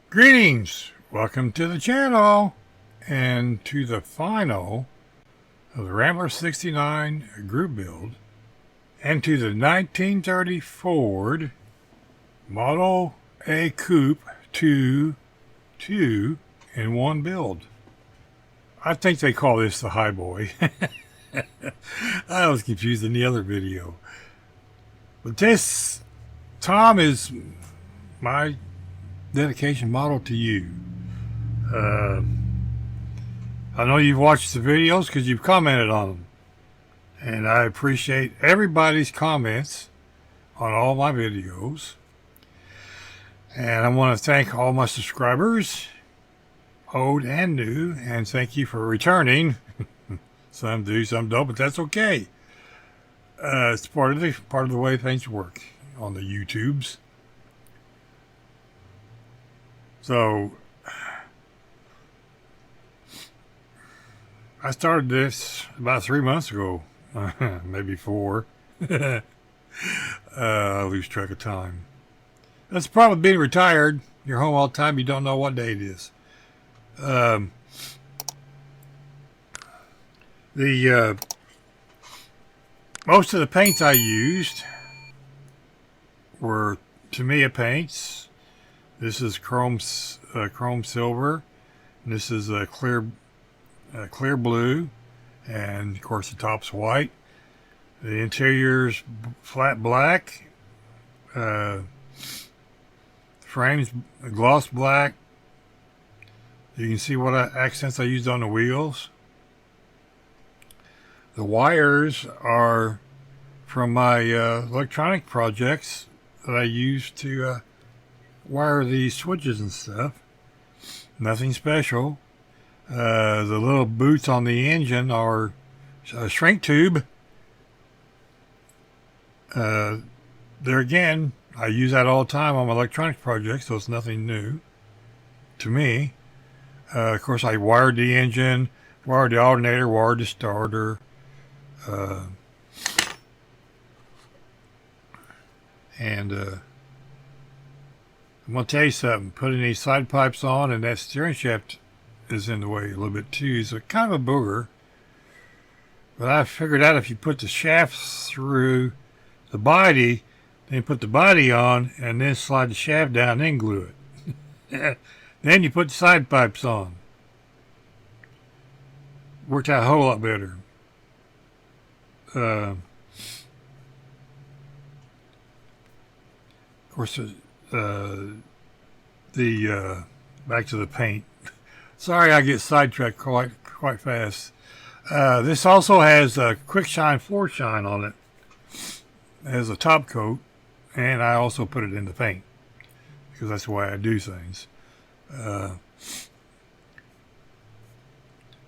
Greetings! Welcome to the channel and to the final of the Ramblers69 group build and to the 1930 Ford Model A Coupe 2 in one build. I think they call this the High Boy. I was confused in the other video. But this, Tom, is my dedication model to you. I know you've watched the videos because you've commented on them, and I appreciate everybody's comments on all my videos. And I want to thank all my subscribers, old and new, and thank you for returning. Some do, some don't, but that's okay. It's part of the way things work on the YouTubes. So I started this about 3 months ago, maybe 4. I lose track of time. That's probably being retired. You're home all the time. You don't know what day it is. Most of the paints I used were Tamiya paints. This is chrome silver, and this is a clear blue, and of course the top's white. The interior's flat black. Frames gloss black. You can see what accents I used on the wheels. The wires are from my electronic projects that I used to wire the switches and stuff. Nothing special. The little boots on the engine are a shrink tube. There again, I use that all the time on my electronic projects, so it's nothing new to me. Of course, I wired the engine, wired the alternator, wired the starter. I'm going to tell you something. Putting these side pipes on, and that steering shaft is in the way a little bit too. So kind of a booger. But I figured out if you put the shafts through the body, then put the body on, and then slide the shaft down, then glue it. Then you put the side pipes on. Worked out a whole lot better. Of course, back to the paint. Sorry, I get sidetracked quite fast. This also has a quick shine floor shine on it. It has a top coat, and I also put it in the paint because that's the way I do things.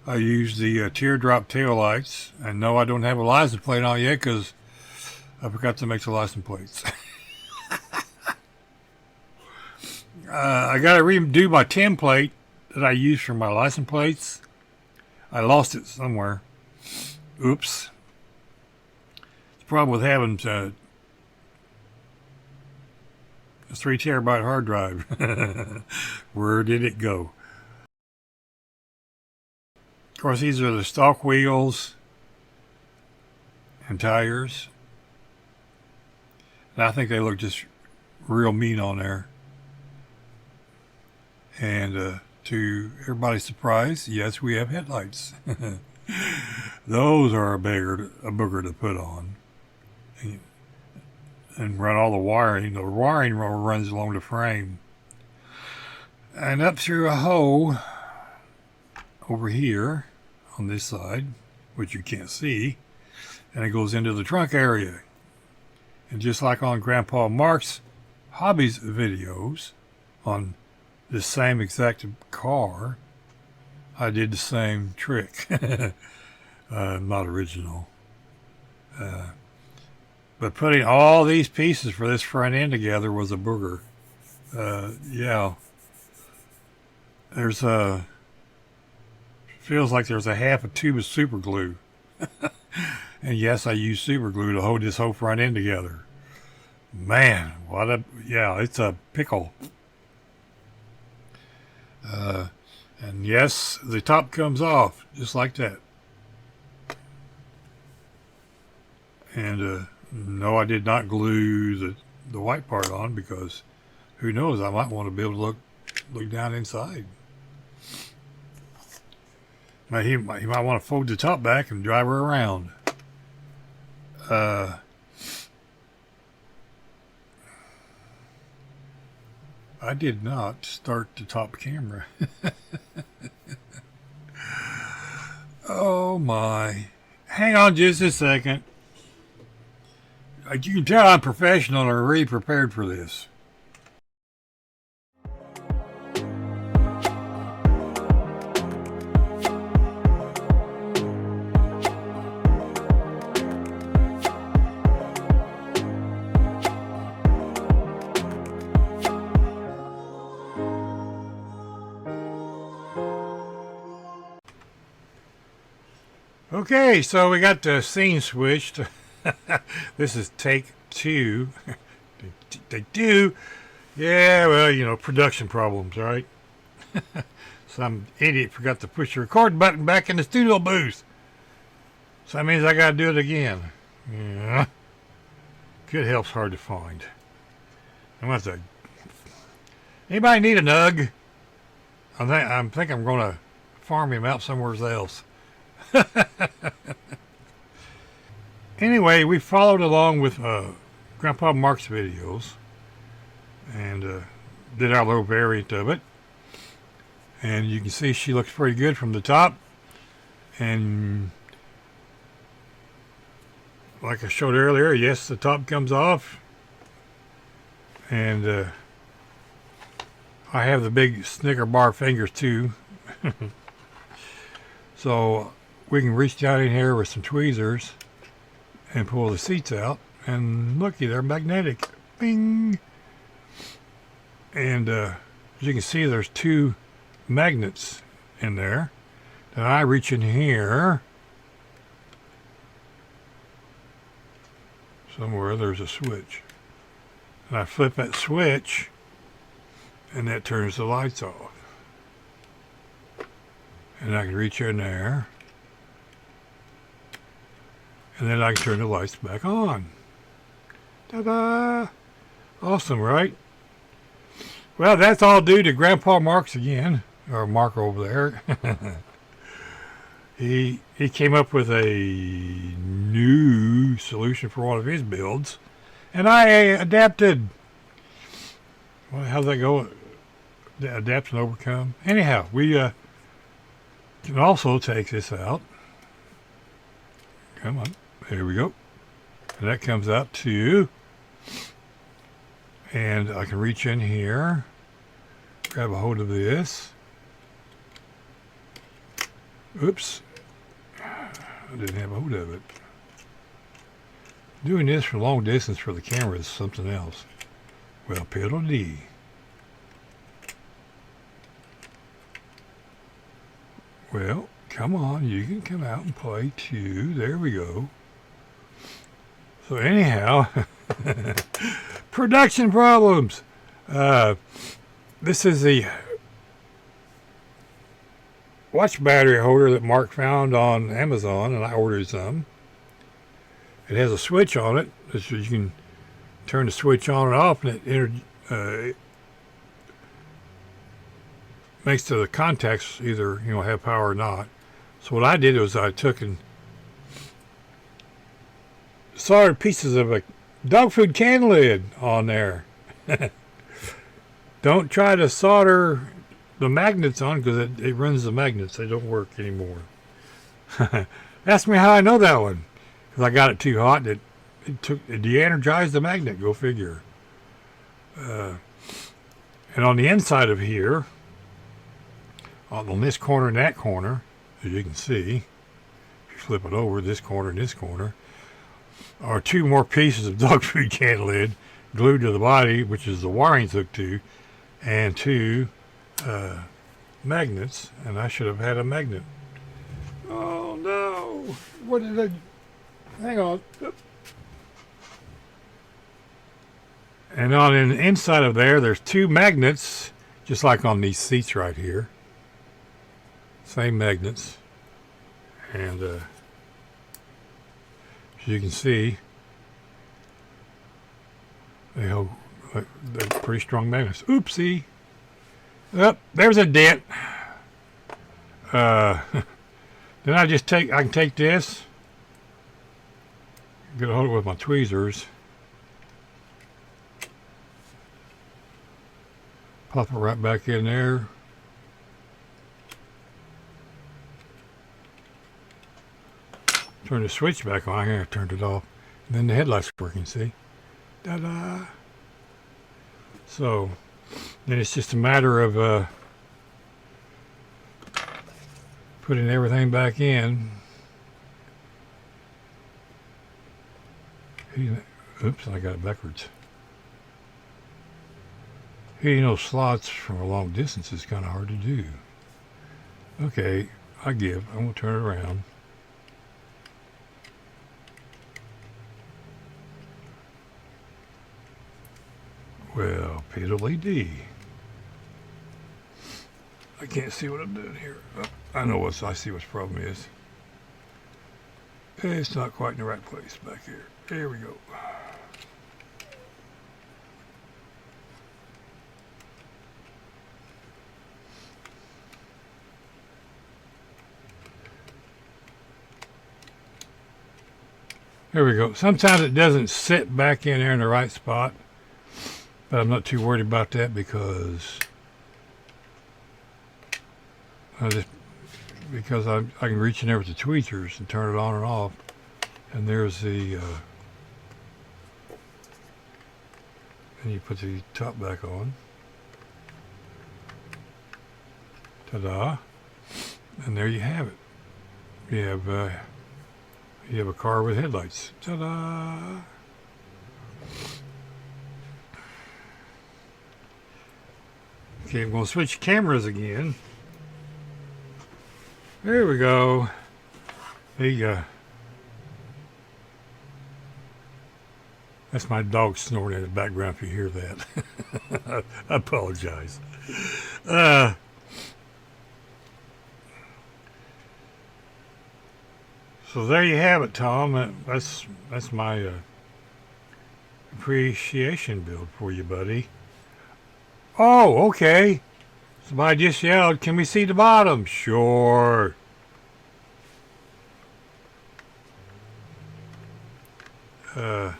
I use the teardrop tail lights, and no, I don't have a license plate on yet because I forgot to make the license plates. I got to redo my template that I use for my license plates. I lost it somewhere. Oops. The problem with having a 3 terabyte hard drive. Where did it go? Of course, these are the stock wheels and tires. And I think they look just real mean on there. And to everybody's surprise, yes, we have headlights. Those are a booger to put on. And run all the wiring. The wiring runs along the frame. And up through a hole over here on this side, which you can't see. And it goes into the trunk area. And just like on Grandpa Mark's Hobbies videos on this same exact car, I did the same trick. Not original. But putting all these pieces for this front end together was a booger. Yeah. There's feels like there's a half a tube of super glue. And yes, I use super glue to hold this whole front end together. Man, yeah, it's a pickle. yes, the top comes off just like that. And no, I did not glue the white part on, because who knows, I might want to be able to look down inside. Now he might want to fold the top back and drive her around. I did not start the top camera. Oh my. Hang on just a second. You can tell I'm professional and really prepared for this. Okay, so we got the scene switched. This is take 2. Take 2. Yeah, well, you know, production problems, right? Some idiot forgot to push the record button back in the studio booth. So that means I got to do it again. Yeah. Good help's hard to find. Anybody need a nug? I think I'm going to farm him out somewhere else. Anyway, we followed along with Grandpa Mark's videos and did our little variant of it. And you can see she looks pretty good from the top. And like I showed earlier, yes, the top comes off. And I have the big Snicker bar fingers too. So we can reach down in here with some tweezers and pull the seats out, and looky, they're magnetic. Bing! And as you can see, there's 2 magnets in there. Then I reach in here. Somewhere there's a switch. And I flip that switch, and that turns the lights off. And I can reach in there. And then I can turn the lights back on. Ta-da! Awesome, right? Well, that's all due to Grandpa Marks again. Or Mark over there. He came up with a new solution for one of his builds. And I adapted. Well, how's that go? Adapt and overcome. Anyhow, we can also take this out. Come on. There we go. And that comes out too. And I can reach in here, grab a hold of this. Oops. I didn't have a hold of it. Doing this from long distance for the camera is something else. Well, pedal D. Well, come on, you can come out and play too. There we go. So anyhow, production problems. This is the watch battery holder that Mark found on Amazon, and I ordered some. It has a switch on it, so you can turn the switch on and off, and it makes the contacts either have power or not. So what I did was I took and soldered pieces of a dog food can lid on there. Don't try to solder the magnets on, because it runs the magnets. They don't work anymore. Ask me how I know that one. Because I got it too hot. It de-energized the magnet. Go figure. And on the inside of here, on this corner and that corner, as you can see, if you flip it over, this corner and this corner, are 2 more pieces of dog food can lid glued to the body, which is the wiring's hooked to, and 2 magnets. And I should have had a magnet. Oh no! What did I? Hang on. And on the inside of there, there's 2 magnets, just like on these seats right here. Same magnets. And as you can see, they're pretty strong magnets. Oopsie. Oh, there's a dent. Then I can take this, get a hold of it with my tweezers, pop it right back in there. Turn the switch back on. I turned it off. And then the headlight's working, see? Ta-da! So, then it's just a matter of putting everything back in. Oops, I got it backwards. Hitting those slots from a long distance is kind of hard to do. Okay, I'm going to turn it around. Well, piddly-dee. I can't see what I'm doing here. Oh, I see what the problem is. It's not quite in the right place back here. There we go. There we go. Sometimes it doesn't sit back in there in the right spot, but I'm not too worried about that because I can reach in there with the tweezers and turn it on and off. And there's the and you put the top back on. Ta-da! And there you have it. You have a car with headlights. Ta-da! Okay, I'm going to switch cameras again. There we go. That's my dog snoring in the background if you hear that. I apologize. So there you have it, Tom. That's my appreciation build for you, buddy. Oh, okay. Somebody just yelled, can we see the bottom? Sure. As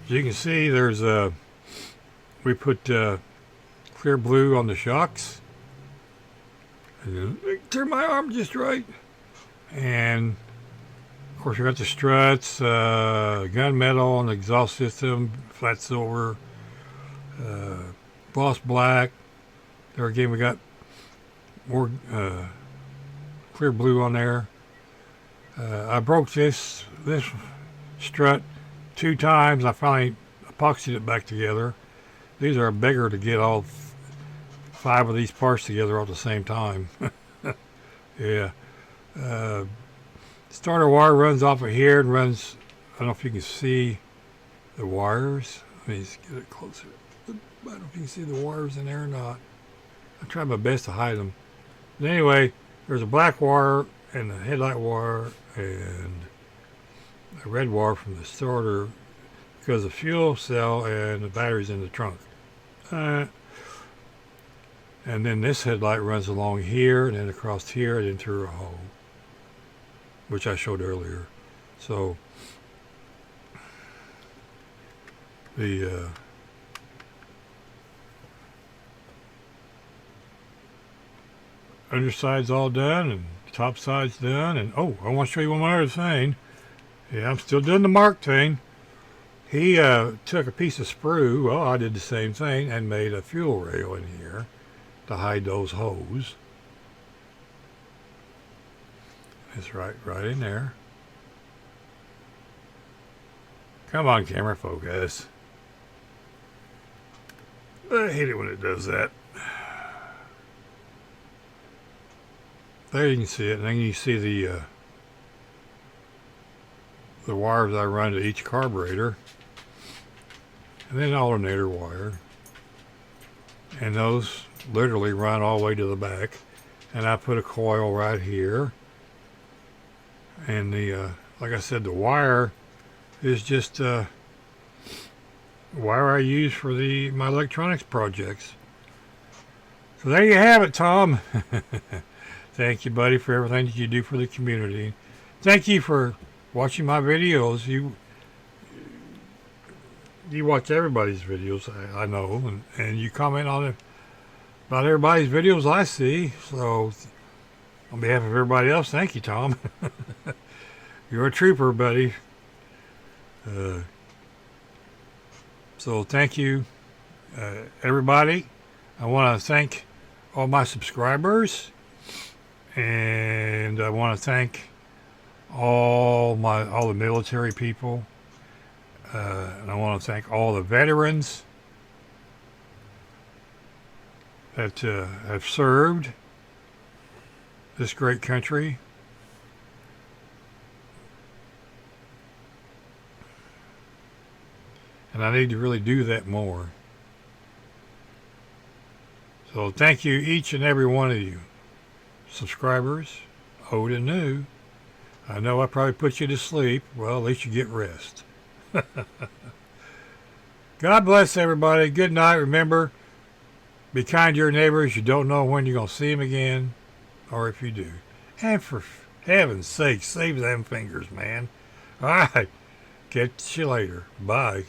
you can see, we put clear blue on the shocks. And turn my arm just right. And of course, we got the struts, gunmetal on the exhaust system, flat silver, gloss black. There again, we got more clear blue on there. I broke this strut 2 times. I finally epoxied it back together. These are bigger to get all 5 of these parts together all at the same time. Yeah. Starter wire runs off of here and runs, I don't know if you can see the wires. Let me just get it closer. I don't know if you can see the wires in there or not. I tried my best to hide them. But anyway, there's a black wire and the headlight wire and a red wire from the starter because the fuel cell and the battery's in the trunk. And then this headlight runs along here and then across here and into a hole, which I showed earlier. So the underside's all done and top side's done. And oh, I want to show you one more other thing. Yeah, I'm still doing the Mark thing. He took a piece of sprue, well, I did the same thing, and made a fuel rail in here to hide those holes. It's right in there. Come on, camera, focus. I hate it when it does that. There you can see it, and then you see the wires I run to each carburetor, and then alternator wire. and those literally run all the way to the back. And I put a coil right here, and the like I said, the wire is just wire I use for my electronics projects. So there you have it, Tom. Thank you, buddy, for everything that you do for the community. Thank you for watching my videos. You watch everybody's videos, I know, and you comment on it about everybody's videos I see. So on behalf of everybody else, thank you, Tom. You're a trooper, buddy. So thank you, everybody. I want to thank all my subscribers, and I want to thank all the military people, and I want to thank all the veterans that have served this great country. And I need to really do that more. So thank you, each and every one of you, subscribers, old and new. I know I probably put you to sleep. Well, at least you get rest. God bless everybody. Good night. Remember, be kind to your neighbors. You don't know when you're going to see them again, or if you do. And for heaven's sake, save them fingers, man. All right. Catch you later. Bye.